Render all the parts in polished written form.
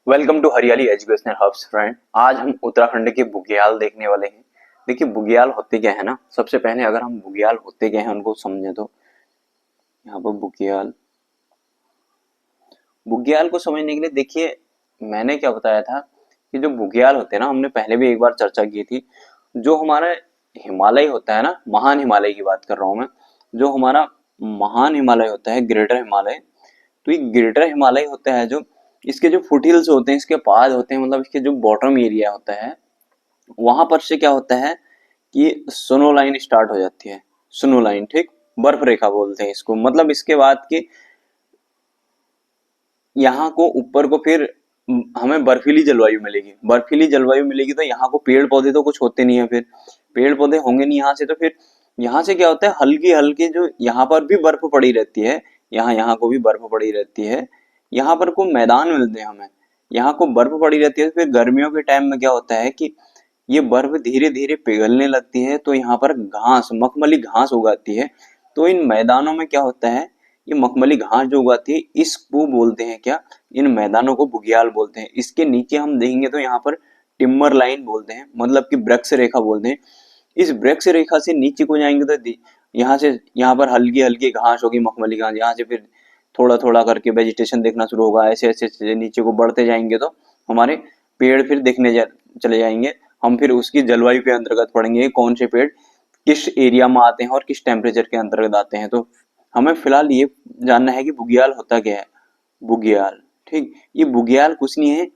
Welcome to हरियाली educational hubs friend. आज हम उत्तराखंड के बुग्याल देखने वाले हैं। देखिए बुग्याल होते क्या है ना, सबसे पहले अगर हम बुग्याल होते क्या है उनको समझें तो यहाँ पर बुग्याल बुग्याल को समझने के लिए देखिए मैंने क्या बताया था कि जो बुग्याल होते हैं ना, हमने पहले भी एक बार चर्चा की थी। जो हमारा हिमालय होता है ना, महान हिमालय की बात कर रहा हूं मैं। जो हमारा महान हिमालय होता है, ग्रेटर हिमालय, तो ये ग्रेटर हिमालय होता है जो इसके जो फुट हिल्स होते हैं, इसके पाद होते हैं, मतलब इसके जो बॉटम एरिया होता है, वहां पर से क्या होता है कि स्नो लाइन स्टार्ट हो जाती है। स्नो लाइन, ठीक, बर्फ रेखा बोलते हैं इसको। मतलब इसके बाद की यहाँ को ऊपर को फिर हमें बर्फीली जलवायु मिलेगी। बर्फीली जलवायु मिलेगी तो यहाँ को पेड़ पौधे तो कुछ होते नहीं है, फिर पेड़ पौधे होंगे नहीं यहाँ से, तो फिर यहाँ से क्या होता है, हल्की हल्की जो यहाँ पर भी बर्फ पड़ी रहती है, यहाँ यहाँ को भी बर्फ पड़ी रहती है, यहाँ पर को मैदान मिलते हैं हमें, यहाँ को बर्फ पड़ी रहती है। फिर गर्मियों के टाइम में क्या होता है कि ये बर्फ धीरे धीरे पिघलने लगती है, तो यहाँ पर घास, मखमली घास उगाती है। तो इन मैदानों में क्या होता है, ये मखमली घास जो उगाती है इसको बोलते हैं क्या, इन मैदानों को बुग्याल बोलते हैं। इसके नीचे हम देखेंगे तो यहाँ पर टिम्बर लाइन बोलते हैं, मतलब कि वृक्ष रेखा बोलते हैं। इस वृक्ष रेखा से नीचे को जाएंगे तो यहाँ से यहाँ पर हल्की हल्की घास होगी, मखमली घास। यहाँ से फिर थोड़ा थोड़ा करके वेजिटेशन देखना शुरू होगा। ऐसे ऐसे नीचे को बढ़ते जाएंगे तो हमारे पेड़ फिर चले जाएंगे। हम फिर उसकी जलवायु के अंतर्गत पढ़ेंगे कौन से पेड़ किस एरिया में आते हैं और किस टेम्परेचर के अंतर्गत आते हैं। तो हमें फिलहाल ये जानना है कि बुग्याल होता क्या है। बुग्याल, ठीक, ये बुग्याल कुछ नहीं है,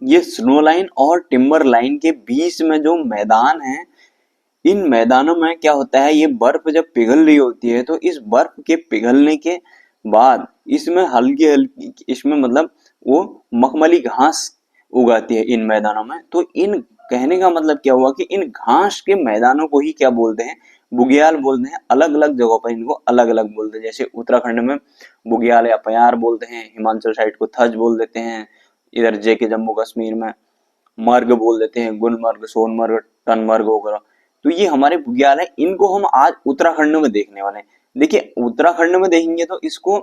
ये स्नो लाइन और टिम्बर लाइन के बीच में जो मैदान है, इन मैदानों में क्या होता है, ये बर्फ जब पिघल रही होती है तो इस बर्फ के पिघलने के बाद इसमें हल्की हल्की, इसमें मतलब वो मखमली घास उगाती है इन मैदानों में। तो इन कहने का मतलब क्या हुआ कि इन घास के मैदानों को ही क्या बोलते हैं, बुग्याल बोलते हैं। अलग अलग जगहों पर इनको अलग अलग बोलते हैं। जैसे उत्तराखंड में बुग्याल या पयार बोलते हैं, हिमाचल साइड को थज बोल देते हैं, इधर जेके जम्मू कश्मीर में मर्ग बोल देते हैं, गुलमर्ग, सोनमर्ग, टनमर्ग वगैरह। तो ये हमारे बुग्याल है, इनको हम आज उत्तराखंड में देखने वाले हैं। देखिए उत्तराखंड में देखेंगे तो इसको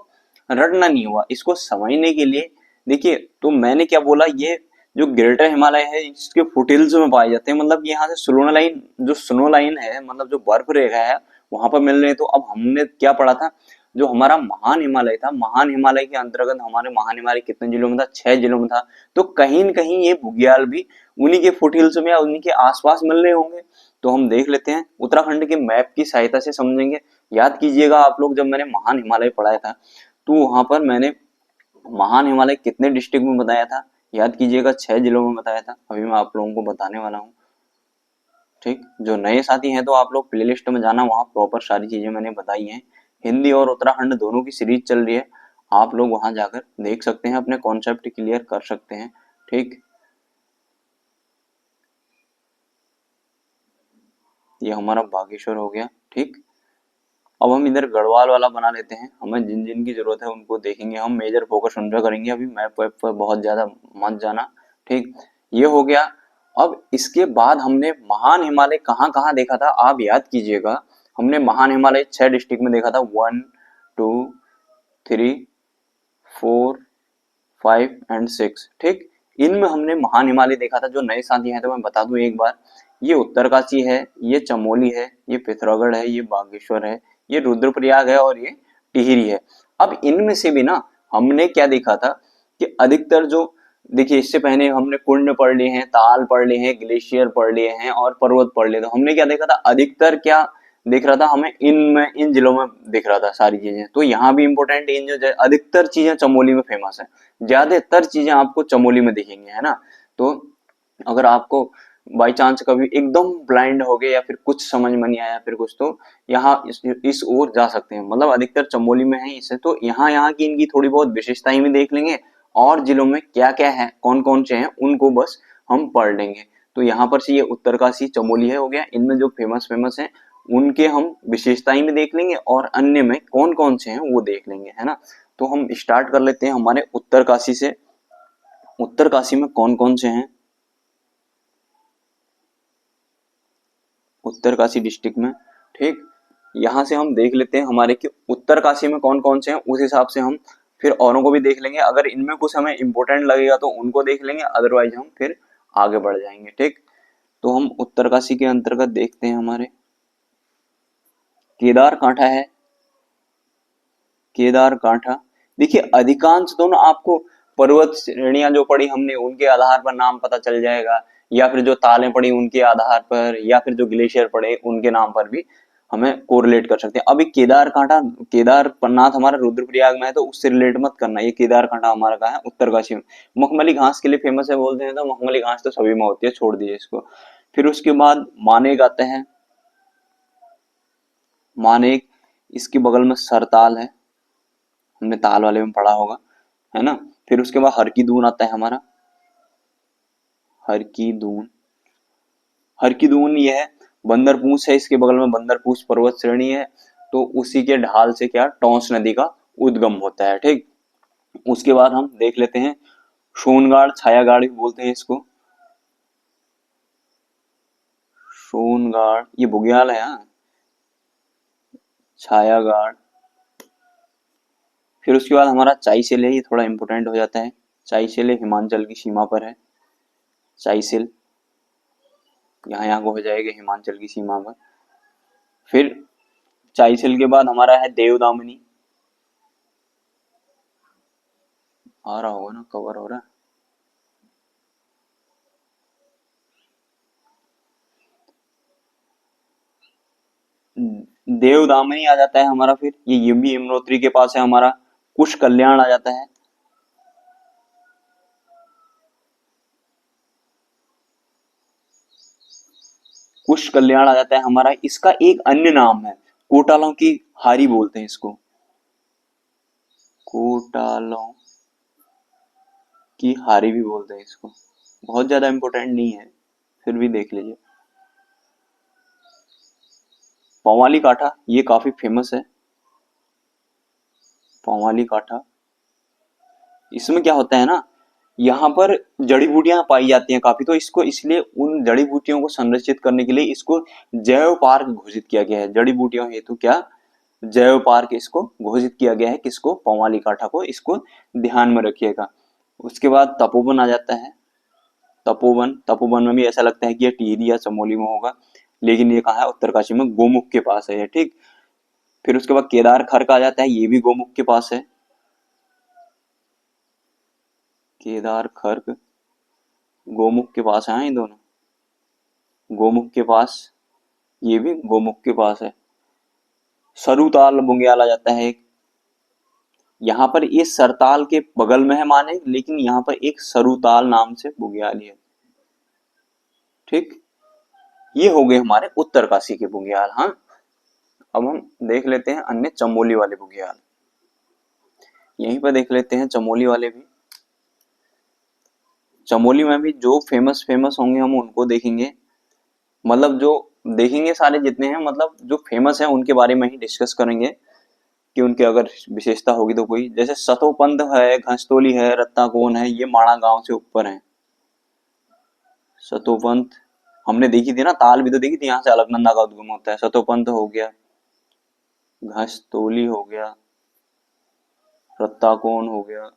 रटना नहीं हुआ, इसको समझने के लिए देखिए तो मैंने क्या बोला, ये जो ग्रेटर हिमालय है इसके फुटहिल्स में पाए जाते हैं। मतलब यहाँ से स्नो लाइन, जो स्नो लाइन है, मतलब जो बर्फ रेखा है वहां पर मिल रहे हैं। तो अब हमने क्या पढ़ा था, जो हमारा महान हिमालय था, महान हिमालय के अंतर्गत हमारे महान हिमालय कितने जिलों में था, 6 जिलों में था। तो कहीं न कहीं ये बुग्याल भी उन्हीं के फुटहिल्स में या उन्हीं के आसपास मिल रहे होंगे। तो हम देख लेते हैं, उत्तराखंड के मैप की सहायता से समझेंगे। याद कीजिएगा आप लोग, जब मैंने महान हिमालय पढ़ाया था तो वहां पर मैंने महान हिमालय कितने डिस्ट्रिक्ट में बताया था, याद कीजिएगा, 6 जिलों में बताया था। अभी मैं आप लोगों को बताने वाला हूँ, ठीक। जो नए साथी हैं तो आप लोग प्लेलिस्ट में जाना, वहाँ प्रॉपर सारी चीजें मैंने बताई हैं। हिंदी और उत्तराखंड दोनों की सीरीज चल रही है, आप लोग वहां जाकर देख सकते हैं, अपने कॉन्सेप्ट क्लियर कर सकते हैं, ठीक। ये हमारा बागेश्वर हो गया, ठीक। अब हम इधर गढ़वाल वाला बना लेते हैं। हमें जिन जिन की जरूरत है उनको देखेंगे, हम मेजर फोकस उन पर करेंगे। अभी मैप वैप पर बहुत ज्यादा मत जाना, ठीक। ये हो गया। अब इसके बाद हमने महान हिमालय कहाँ कहाँ देखा था, आप याद कीजिएगा। हमने महान हिमालय 6 डिस्ट्रिक्ट में देखा था, 1 2 3 4 5 एंड 6, ठीक। इनमें हमने महान हिमालय देखा था। जो नए साथी हैं तो मैं बता दूं एक बार, ये उत्तरकाशी है, ये चमोली है, ये पिथौरागढ़ है, ये बागेश्वर है, ये रुद्रप्रयाग है और ये टिहरी है। अब इनमें से भी ना हमने क्या देखा था कि अधिकतर जो, देखिए इससे पहले हमने कुंड पढ़ लिए हैं, ताल पढ़ लिए हैं, ग्लेशियर पढ़ लिए हैं और पर्वत पढ़ लिए। तो हमने क्या देखा था, अधिकतर क्या दिख रहा था हमें, इन जिलों में दिख रहा था सारी चीजें। तो यहाँ भी इंपॉर्टेंट, इन जो अधिकतर चीजें चमोली में फेमस है, ज्यादातर चीजें आपको चमोली में दिखेंगी, है ना। तो अगर आपको बाई चांस कभी एकदम ब्लाइंड हो गए या फिर कुछ समझ में नहीं आया फिर कुछ, तो यहाँ इस ओर जा सकते हैं। मतलब अधिकतर चमोली में है इसे, तो यहाँ यहाँ की इनकी थोड़ी बहुत विशेषताएं भी देख लेंगे और जिलों में क्या क्या है, कौन कौन से हैं, उनको बस हम पढ़ लेंगे। तो यहाँ पर से ये उत्तरकाशी चमोली है हो गया, इनमें जो फेमस फेमस है उनके हम विशेषताएं भी देख लेंगे और अन्य में कौन कौन से हैं वो देख लेंगे, है ना। तो हम स्टार्ट कर लेते हैं हमारे उत्तरकाशी से। उत्तरकाशी में कौन कौन से हैं, उत्तरकाशी डिस्ट्रिक्ट में, ठीक। यहाँ से हम देख लेते हैं हमारे कि उत्तरकाशी में कौन कौन से हैं, उस हिसाब से हम फिर औरों को भी देख लेंगे, अगर इनमें कुछ हमें इम्पोर्टेंट लगेगा तो उनको देख लेंगे, अदरवाइज हम फिर आगे बढ़ जाएंगे। ठीक, तो हम उत्तरकाशी के अंतर्गत देखते हैं हमारे केदार कांठा है। केदार कांठा, देखिए अधिकांश तो ना आपको पर्वत श्रेणियां जो पढ़ी हमने उनके आधार पर नाम पता चल जाएगा, या फिर जो तालें पढ़ी उनके आधार पर, या फिर जो ग्लेशियर पढ़े उनके नाम पर भी हमें कोरिलेट कर सकते हैं। अभी केदार कांठा, केदारनाथ हमारा रुद्रप्रयाग में है तो उससे रिलेट मत करना, ये केदार कांठा हमारा कहाँ है, उत्तरकाशी में। मखमली घास के लिए फेमस है बोलते हैं, तो मखमली घास तो सभी में होती है, छोड़ दीजिए इसको। फिर उसके बाद मानेक आते हैं, मानेक, इसके बगल में सरताल है, हमने ताल वाले में पढ़ा होगा, है ना। फिर उसके बाद हर की दून आता है हमारा, हर की दून, हर की दून ये है, बंदरपूछ है, इसके बगल में बंदरपूछ पर्वत श्रेणी है, तो उसी के ढाल से क्या टोंस नदी का उद्गम होता है। ठीक, उसके बाद हम देख लेते हैं सोनगाड़, छायागाड़ भी बोलते हैं इसको, सोनगाड़ ये बुग्याल है, हाँ, छायागाड़। फिर उसके बाद हमारा चाईसेल है, ये थोड़ा इंपोर्टेंट हो जाता है, चाईसेल हिमाचल की सीमा पर है, चाईसेल यहाँ को हो जाएगा हिमाचल की सीमा पर। फिर चाईसेल के बाद हमारा है देवदामनी, आ रहा होगा ना, कवर हो रहा है। देवदामनी आ जाता है हमारा, फिर ये भी यमुनोत्री के पास है हमारा। कुश कल्याण आ जाता है, कुश कल्याण आ जाता है हमारा। इसका एक अन्य नाम है, कोटालों की हारी बोलते हैं इसको, कोटालों की हारी भी बोलते हैं इसको, बहुत ज्यादा इंपॉर्टेंट नहीं है, फिर भी देख लीजिए। पवाली काठा, ये काफी फेमस है, पवाली काठा। इसमें क्या होता है ना, यहाँ पर जड़ी बूटियां पाई जाती हैं काफी, तो इसको इसलिए उन जड़ी बूटियों को संरक्षित करने के लिए इसको जैव पार्क घोषित किया गया है। जड़ी बूटियों हेतु क्या जैव पार्क इसको घोषित किया गया है, किसको, पवाली काठा को, इसको ध्यान में रखिएगा। उसके बाद तपोवन आ जाता है, तपोवन, तपोवन में भी ऐसा लगता है कि ये टिहरी या चमोली में होगा, लेकिन ये कहाँ है, उत्तरकाशी में, गोमुख के पास है। ठीक, फिर उसके बाद केदार खर्क आ जाता है, ये भी गोमुख के पास है, केदार खर्क गोमुख के पास है, ये दोनों गोमुख के पास, ये भी गोमुख के पास है। सरुताल बुंग्याल आ जाता है एक, यहाँ पर ये सरताल के बगल में है माने, लेकिन यहाँ पर एक सरुताल नाम से बुग्याल है। ठीक, ये हो गए हमारे उत्तरकाशी के बुग्याल। हाँ, अब हम देख लेते हैं अन्य चमोली वाले बुग्याल, यहीं पर देख लेते हैं चमोली वाले भी। चमोली में भी जो फेमस फेमस होंगे हम उनको देखेंगे, मतलब जो देखेंगे सारे जितने हैं, मतलब जो फेमस है उनके बारे में ही डिस्कस करेंगे कि उनके अगर विशेषता होगी तो कोई, जैसे सतोपंथ है, घंसतोली है, रत्ताकोन है, ये माणा गांव से ऊपर है। सतोपंथ हमने देखी थी ना, ताल भी तो देखी थी, यहाँ से अलकनंदा का उद्गम होता है। सतोपंथ हो गया, घंसतोली हो गया, रत्ताकोन हो गया।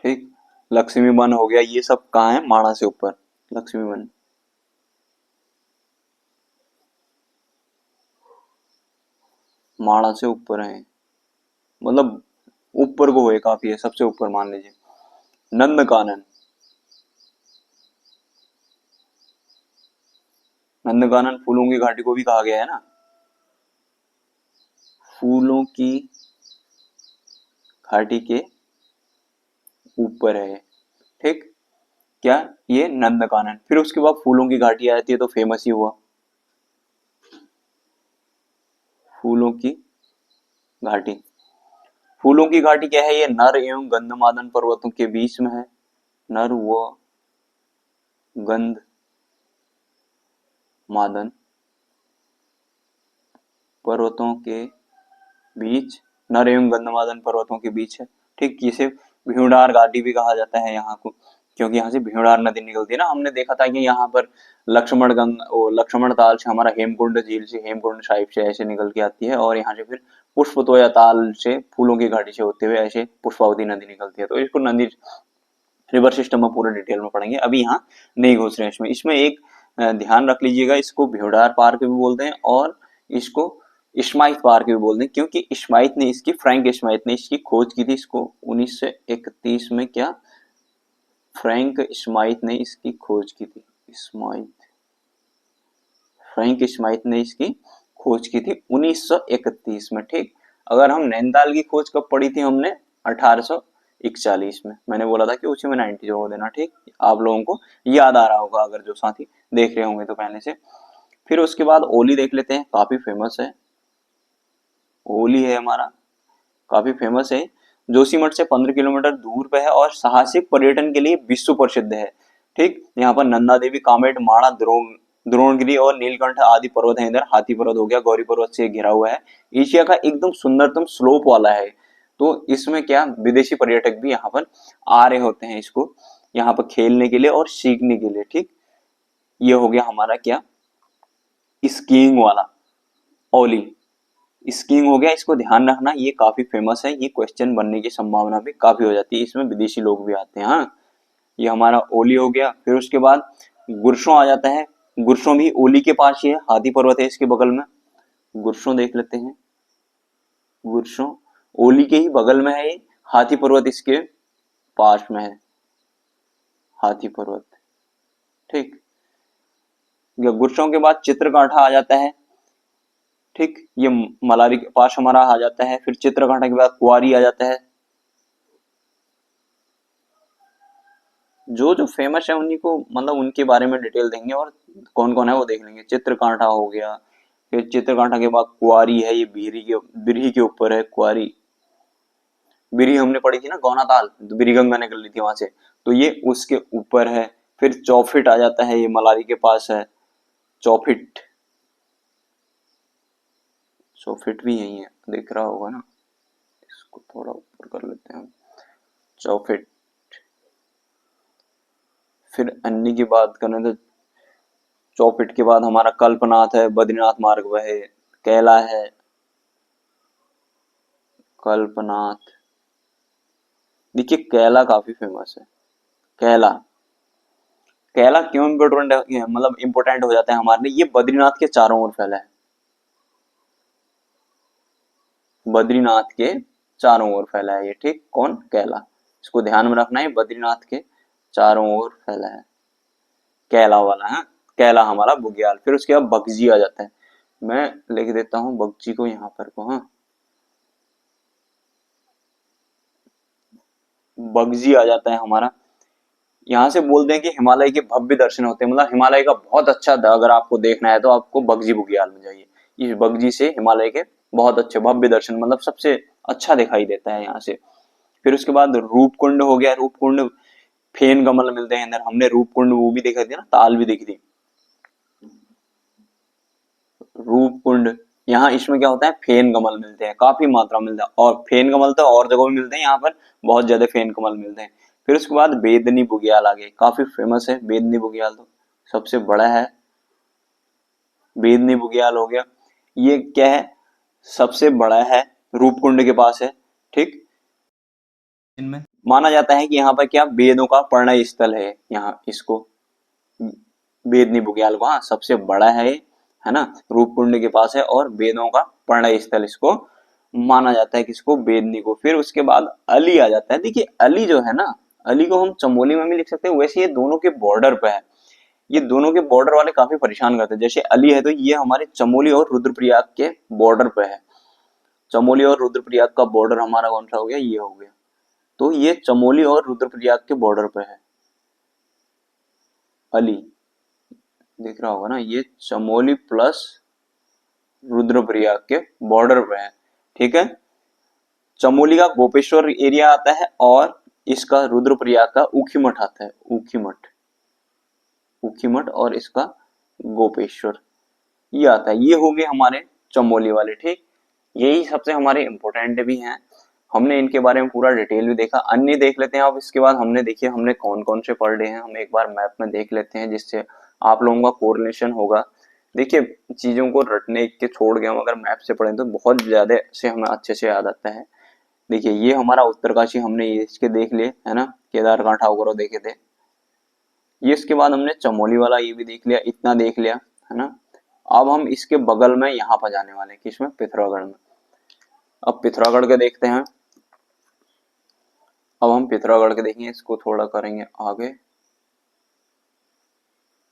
ठीक, लक्ष्मी वन हो गया, ये सब कहाँ है, माणा से ऊपर, लक्ष्मी वन। माणा से ऊपर है, मतलब ऊपर को है काफी, है सबसे ऊपर मान लीजिए। नंदकानन, नंदकानन फूलों की घाटी को भी कहा गया है ना, फूलों की घाटी के ऊपर है। ठीक, क्या, ये नंदकानन। फिर उसके बाद फूलों की घाटी आ जाती है, तो फेमस ही हुआ, फूलों की घाटी। फूलों की घाटी क्या है, ये नर एवं गंधमादन पर्वतों के बीच में है, नर व गंधमादन पर्वतों के बीच, नर एवं गंधमादन पर्वतों के बीच है। ठीक, इसे भीमडार घाटी भी कहा जाता है यहाँ को, क्योंकि यहाँ से भीमरार नदी निकलती है ना। हमने देखा था कि यहाँ पर लक्ष्मण ताल से हमारा हेमकुंड झील से, हेमकुंड साहिब से ऐसे निकल के आती है, और यहाँ से फिर पुष्पतोया ताल से, फूलों की घाटी से होते हुए ऐसे पुष्पावती नदी निकलती है। तो इसको नदी रिवर सिस्टम में पूरे डिटेल में पढ़ेंगे, अभी यहाँ नहीं घुस रहे हैं इसमें। इसमें एक ध्यान रख लीजिएगा, इसको भीमरार पार्क भी बोलते हैं और इसको स्माइथ पार्क भी बोलते हैं, क्योंकि स्माइथ ने इसकी, फ्रैंक स्माइथ ने इसकी खोज की थी। इसको 1931 में क्या फ्रैंक स्माइथ ने इसकी खोज की थी। फ्रैंक स्माइथ ने इसकी खोज की थी 1931 में, ठीक। अगर हम नैनीताल की खोज कब पढ़ी थी हमने, 1841 में। मैंने बोला था कि उसी में 90 जोड़ देना, ठीक। आप लोगों को याद आ रहा होगा अगर जो साथी देख रहे होंगे तो पहले से। फिर उसके बाद ओली देख लेते हैं, काफी फेमस है। ओली है हमारा, काफी फेमस है, जोशीमठ से 15 किलोमीटर दूर पे है और साहसिक पर्यटन के लिए विश्व प्रसिद्ध है, ठीक। यहाँ पर नंदा देवी, कामेट, माणा, द्रोणगिरी और नीलकंठ आदि पर्वत है। इधर हाथी पर्वत हो गया, गौरी पर्वत से घिरा हुआ है। एशिया का एकदम सुंदरतम स्लोप वाला है। तो इसमें क्या विदेशी पर्यटक भी यहाँ पर आ रहे होते हैं इसको यहाँ पर खेलने के लिए और सीखने के लिए, ठीक। ये हो गया हमारा क्या, स्कीइंग वाला ओली। स्कीइंग हो गया, इसको ध्यान रखना, ये काफी फेमस है, ये क्वेश्चन बनने की संभावना भी काफी हो जाती है, इसमें विदेशी लोग भी आते हैं। हाँ, ये हमारा ओली हो गया। फिर उसके बाद गुरसों आ जाता है। गुरसों भी ओली के पास ही है, हाथी पर्वत है इसके बगल में। गुरसों देख लेते हैं, गुरसों ओली के ही बगल में है ये, हाथी पर्वत इसके पास में है, हाथी पर्वत, ठीक। गुरसों के बाद चित्रकांठा आ जाता है, ठीक। ये मलारी के पास हमारा आ जाता है। फिर चित्रकांठा के बाद कुआरी आ जाता है। जो जो फेमस है उन्हीं को, मतलब उनके बारे में डिटेल देंगे और कौन कौन है वो देख लेंगे। चित्रकांठा हो गया, फिर चित्रकांठा के बाद कुआरी है, ये बिरही के ऊपर है कुआरी। बिरही हमने पढ़ी थी ना, गौनाताल, तो बिरही गंगा निकल रही थी वहां से, तो ये उसके ऊपर है। फिर चौफिट आ जाता है, ये मलारी के पास है, चौफिट। चौफिट भी यही है, दिख रहा होगा ना, इसको थोड़ा ऊपर कर लेते हैं हम, चौफिट। फिर अन्नी की बात करें तो चौफिट के बाद हमारा कल्पनाथ है, बद्रीनाथ मार्ग वह है, कैला है, कल्पनाथ। देखिए कैला काफी फेमस है, कैला। कैला क्यों इम्पोर्टेंट है, मतलब इम्पोर्टेंट हो जाता है हमारे लिए, ये बद्रीनाथ के चारों ओर फैला है, बद्रीनाथ के चारों ओर फैला है ये, ठीक। कौन, कैला। इसको ध्यान में रखना है, बद्रीनाथ के चारों ओर फैला है, कैला वाला है। कैला हमारा बुग्याल। फिर उसके बाद बगजी आ जाता है, मैं लिख देता हूं बगजी को यहाँ पर को। हाँ, बगजी आ जाता है हमारा। यहाँ से बोलते हैं कि हिमालय के भव्य दर्शन होते हैं, मतलब हिमालय का बहुत अच्छा, अगर आपको देखना है तो आपको बगजी बुग्याल में जाइए। इस बगजी से हिमालय के बहुत अच्छे भव्य दर्शन, मतलब सबसे अच्छा दिखाई देता है यहाँ से। फिर उसके बाद रूपकुंड हो गया, रूपकुंड फेन कमल मिलते हैं इधर। हमने रूपकुंड वो भी देखा थी ना, ताल भी देखी थी, रूपकुंड। यहाँ इसमें क्या होता है, फेन कमल मिलते हैं, काफी मात्रा में मिलता है, और फेन कमल तो और जगह भी मिलते हैं, यहाँ पर बहुत ज्यादा फेन कमल मिलते हैं। फिर उसके बाद बेदनी बुग्याल आ गए, काफी फेमस है बेदनी बुग्याल, तो सबसे बड़ा है बेदनी बुग्याल हो गया। ये क्या है, सबसे बड़ा है, रूपकुंड के पास है, ठीक। इनमें माना जाता है कि यहाँ पर क्या वेदों का प्रणय स्थल है, यहाँ इसको बेदनी बुग्याल को, हाँ, सबसे बड़ा है ना, रूपकुंड के पास है और वेदों का प्रणय स्थल इसको माना जाता है, किसको, बेदनी को। फिर उसके बाद अली आ जाता है। देखिए अली जो है ना, अली को हम चमोली में भी लिख सकते हैं, वैसे ये दोनों के बॉर्डर पे है, ये दोनों के बॉर्डर वाले काफी परेशान करते हैं। जैसे अली है तो ये हमारे चमोली और रुद्रप्रयाग के बॉर्डर पे है, चमोली और रुद्रप्रयाग का बॉर्डर हमारा कौन सा हो गया, ये हो गया। तो ये चमोली और रुद्रप्रयाग के बॉर्डर पे है अली, दिख रहा होगा ना, ये चमोली प्लस रुद्रप्रयाग के बॉर्डर पे है, ठीक है। चमोली का गोपेश्वर एरिया आता है और इसका रुद्रप्रयाग का ऊखीमठ आता है, ऊखीमठ, ऊखीमठ और इसका गोपेश्वर ये आता है। ये हो गए हमारे चमोली वाले, ठीक। यही सबसे हमारे इंपॉर्टेंट भी हैं। हमने इनके बारे में पूरा डिटेल भी देखा। अन्य देख लेते हैं अब इसके बाद। हमने देखिए हमने कौन कौन से पढ़ रहे हैं, हम एक बार मैप में देख लेते हैं जिससे आप लोगों का कोरिलेशन होगा। देखिए चीजों को रटने के छोड़ के हम अगर मैप से पढ़ें तो बहुत ज्यादा से हमें अच्छे से याद आता है। देखिए ये हमारा उत्तरकाशी, हमने ये इसके देख लिए है ना, केदारकांठ ठाकुर देखे थे। ये इसके बाद हमने चमोली वाला ये भी देख लिया, इतना देख लिया है ना। अब हम इसके बगल में यहाँ पर जाने वाले हैं, किसमें, पिथौरागढ़ में। अब पिथौरागढ़ के देखते हैं। अब हम पिथौरागढ़ के देखेंगे, इसको थोड़ा करेंगे आगे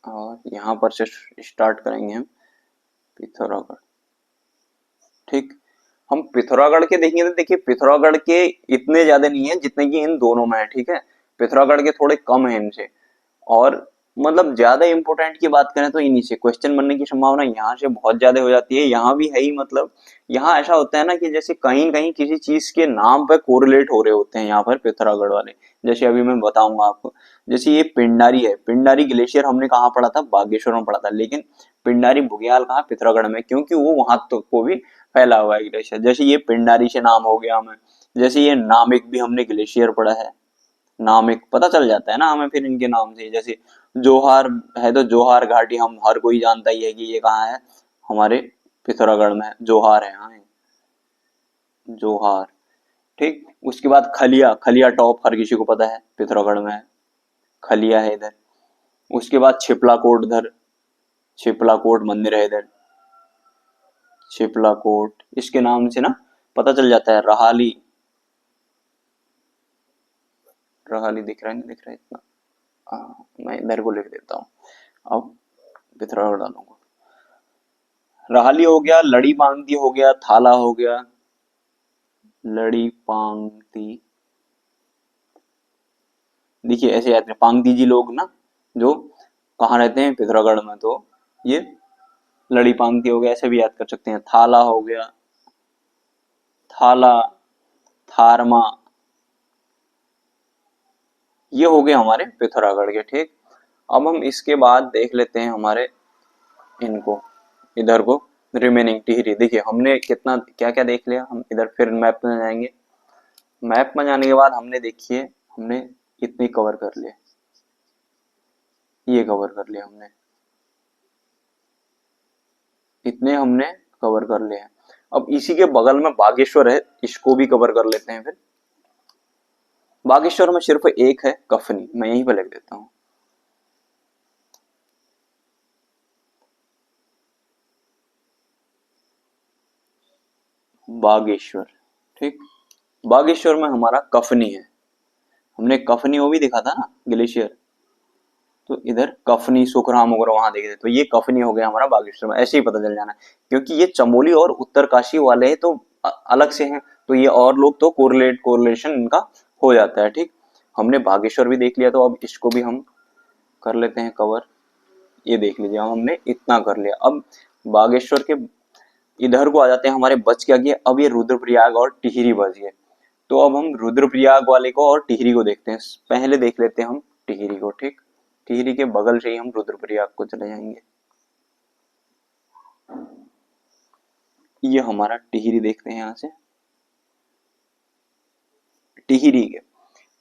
और यहाँ पर से स्टार्ट करेंगे हम पिथौरागढ़। ठीक, हम पिथौरागढ़ के देखेंगे तो देखिए पिथौरागढ़ के इतने ज्यादा नहीं है जितने कि इन दोनों में है। ठीक है, पिथौरागढ़ के थोड़े कम है इनसे। और मतलब ज्यादा इंपॉर्टेंट की बात करें तो इन्हीं से क्वेश्चन बनने की संभावना यहाँ से बहुत ज्यादा हो जाती है। यहाँ भी है ही, मतलब यहाँ ऐसा होता है ना कि जैसे कहीं कहीं किसी चीज के नाम पे कोरिलेट हो रहे होते हैं यहाँ पर पिथौरागढ़ वाले। जैसे अभी मैं बताऊंगा आपको, जैसे ये पिंडारी है, पिंडारी ग्लेशियर हमने कहाँ पढ़ा था, बागेश्वर में पढ़ा था, लेकिन पिंडारी बुग्याल कहाँ, पिथौरागढ़ में, क्योंकि वो वहां तक को भी फैला हुआ है ग्लेशियर। जैसे ये पिंडारी से नाम हो गया हमें, जैसे ये नामिक भी हमने ग्लेशियर पढ़ा है, नामिक पता चल जाता है ना हमें फिर इनके नाम से। जैसे जोहार है तो जोहार घाटी हम हर कोई जानता ही है कि ये कहाँ है, हमारे पिथौरागढ़ में जोहार है, हाँ जोहार। ठीक, उसके बाद खलिया, खलिया टॉप हर किसी को पता है पिथौरागढ़ में है, खलिया है इधर। उसके बाद छिपला कोट, इधर छिपला कोट मंदिर है इधर, छिपला कोट इसके नाम से ना पता चल जाता है। रहाली, रहाली दिख रहा है, नहीं दिख रहा है इतना, मैं इधर को लिख देता हूँ। अब पिथौरागढ़ डालूंगा। रहाली हो गया, लड़ी पांगती हो गया, थाला हो गया, लड़ी पांगती। देखिए ऐसे याद करें, पांगती जी लोग ना जो कहाँ रहते हैं, पिथौरागढ़ में, तो ये लड़ी पांगती हो गया, ऐसे भी याद कर सकते हैं। थाला हो गया, थाला, थारमा, ये हो गए हमारे पिथौरागढ़ के। ठीक, अब हम इसके बाद देख लेते हैं हमारे इनको, इधर को, रिमेनिंग टिहरी। देखिए हमने कितना क्या क्या देख लिया। हम इधर फिर मैप में जाएंगे। मैप में जाने के बाद हमने देखिए हमने इतनी कवर कर लिया, ये कवर कर लिया हमने, इतने हमने कवर कर लिए हैं। अब इसी के बगल में बागेश्वर है, इसको भी कवर कर लेते हैं फिर। बागेश्वर में सिर्फ एक है, कफनी, मैं यहीं पर लिख देता हूं। बागेश्वर, ठीक, बागेश्वर में हमारा कफनी है। हमने कफनी वो भी दिखा था ना ग्लेशियर, तो इधर कफनी सुखराम वगैरह वहां देखे थे, तो ये कफनी हो गया हमारा बागेश्वर में। ऐसे ही पता चल जाना, क्योंकि ये चमोली और उत्तरकाशी वाले तो अलग से हैं, तो ये और लोग तो कोरिलेशन इनका हो जाता है। ठीक, हमने बागेश्वर भी देख लिया, तो अब इसको भी हम कर लेते हैं कवर। ये देख लीजिए हमने इतना कर लिया। अब बागेश्वर के इधर को आ जाते हैं, हमारे बच क्या गया, अब ये रुद्रप्रयाग और टिहरी बच गए। तो अब हम रुद्रप्रयाग वाले को और टिहरी को देखते हैं। पहले देख लेते हैं हम टिहरी को। ठीक, टिहरी के बगल से ही हम रुद्रप्रयाग को चले जाएंगे। ये हमारा टिहरी देखते हैं यहाँ से, टिहरी के,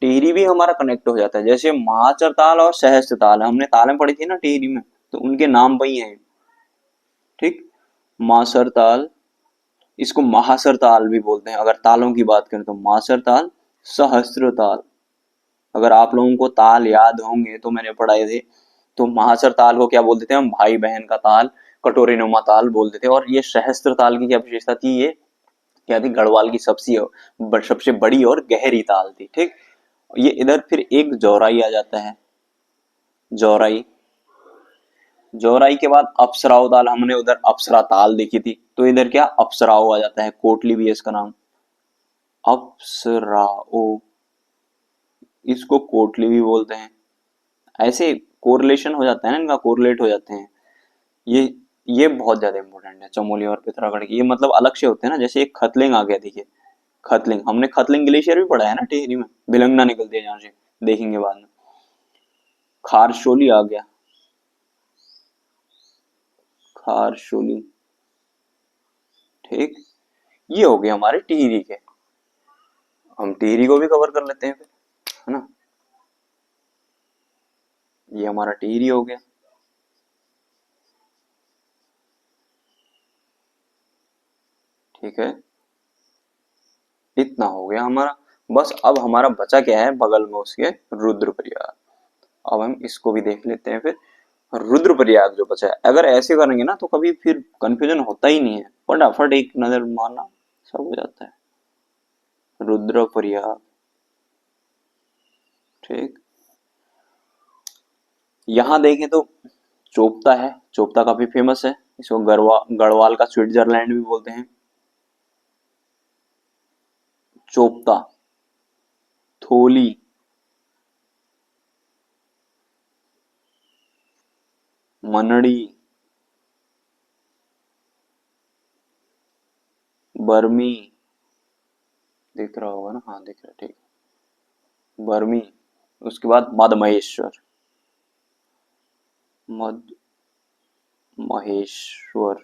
टिहरी भी हमारा कनेक्ट हो जाता है। जैसे महाचर ताल और सहस्त्र ताल हमने तालें पढ़ी थी ना टिहरी में, तो उनके नाम वही हैं। ठीक, मासर ताल, इसको महासर ताल भी बोलते हैं। अगर तालों की बात करें तो मासर ताल, सहस्त्र ताल। अगर आप लोगों को ताल याद होंगे तो मैंने पढ़ाए थे, तो महासर ताल को क्या बोलते थे हम, भाई बहन का ताल, कटोरी नुमा ताल बोलते थे। और ये सहस्त्र ताल की क्या विशेषता थी, ये क्या थी, गढ़वाल की सबसे बड़ी और गहरी ताल थी। ठीक, ये इधर फिर एक जौराई आ जाता है, जौराई, जौराई के बाद अप्सराओ ताल, हमने उधर अप्सरा ताल देखी थी, तो इधर क्या अप्सराओ आ जाता है। कोटली भी है इसका नाम, अप्सराओ, इसको कोटली भी बोलते हैं। ऐसे कोरिलेशन हो जाता है ना इनका, कोरिलेट हो जाते हैं। ये ये बहुत ज्यादा इंपॉर्टेंट है चमोली और पिथौरागढ़ की, ये मतलब अलग से होते हैं ना। जैसे एक खतलिंग आ गया, देखिए खतलिंग, हमने खतलिंग ग्लेशियर भी पढ़ा है ना टिहरी में, भिलंगना निकलती है जहां से, देखेंगे बाद में। खारशोली आ गया, खारशोली। ठीक, ये हो गए हमारे टिहरी के। हम टिहरी को भी कवर कर लेते हैं फिर, है ना। ये हमारा टिहरी हो गया। ठीक है, इतना हो गया हमारा। बस अब हमारा बचा क्या है बगल में उसके, रुद्रप्रयाग। अब हम इसको भी देख लेते हैं फिर। रुद्रप्रयाग जो बचा है, अगर ऐसे करेंगे ना तो कभी फिर कंफ्यूजन होता ही नहीं है, फटाफट एक नजर मारना सब हो जाता है। रुद्रप्रयाग, ठीक। यहाँ देखें तो चोपता है, चोपता काफी फेमस है, इसको गढ़वाल का स्विट्जरलैंड भी बोलते हैं। चोपता, थोली, मनड़ी, बर्मी, दिख रहा होगा ना, हाँ दिख रहा है, ठीक। बर्मी, उसके बाद मद महेश्वर,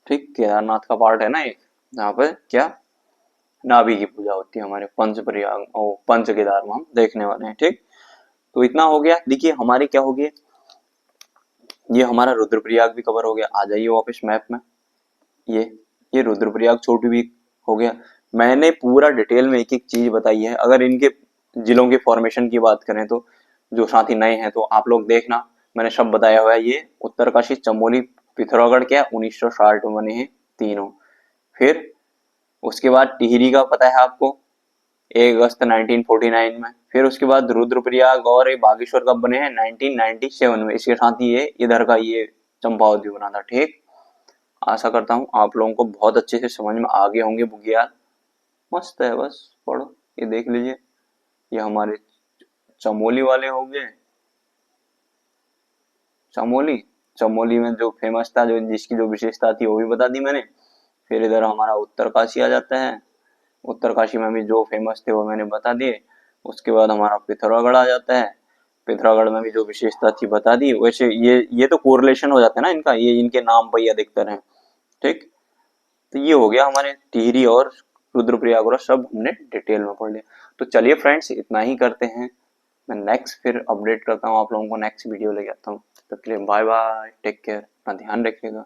ठीक। केदारनाथ का पार्ट है ना एक, जहाँ पे क्या नाभि की पूजा होती है हमारे पंच प्रयाग ओ पंच केदार में हम देखने वाले हैं, ठीक। तो इतना हो गया। देखिए हमारे क्या हो गया, ये हमारा रुद्रप्रयाग भी कवर हो गया। आ जाइए वापस मैप में। ये ये रुद्रप्रयाग छोटी भी हो गया। मैंने पूरा डिटेल में एक एक चीज बताई है। अगर इनके जिलों के फॉर्मेशन की बात करें तो जो साथी नए हैं तो आप लोग देखना, मैंने सब बताया हुआ है। ये उत्तरकाशी, चमोली, पिथौरागढ़ क्या 1960 में बने हैं तीनों। फिर उसके बाद टिहरी का पता है आपको, 1 अगस्त 1949 में। फिर उसके बाद रुद्रप्रयाग और ये बागेश्वर कब बने हैं, 1997 में। इसके साथ ही ये इधर का ये चंपावत भी बना था, ठीक। आशा करता हूँ आप लोगों को बहुत अच्छे से समझ में आ गए होंगे बुग्याल। मस्त है, बस पढ़ो, ये देख लीजिए। ये हमारे चमोली वाले हो गए। चमोली, चमोली में जो फेमस था, जो जिसकी जो विशेषता थी वो भी बता दी मैंने। फिर इधर हमारा उत्तरकाशी आ जाता है। उत्तरकाशी में भी जो फेमस थे वो मैंने बता दिए। उसके बाद हमारा पिथौरागढ़ आ जाता है। पिथौरागढ़ में भी जो विशेषता थी बता दी। वैसे ये तो कोरिलेशन हो जाता है ना इनका, ये इनके नाम पर ही अधिकतर है, ठीक। तो ये हो गया हमारे टिहरी और रुद्रप्रयाग, और सब हमने डिटेल में पढ़ लिया। तो चलिए फ्रेंड्स, इतना ही करते हैं। मैं नेक्स्ट फिर अपडेट करता हूँ आप लोगों को, नेक्स्ट वीडियो लेके आता हूँ। तब के लिए बाय बाय, टेक केयर, अपना ध्यान रखिएगा।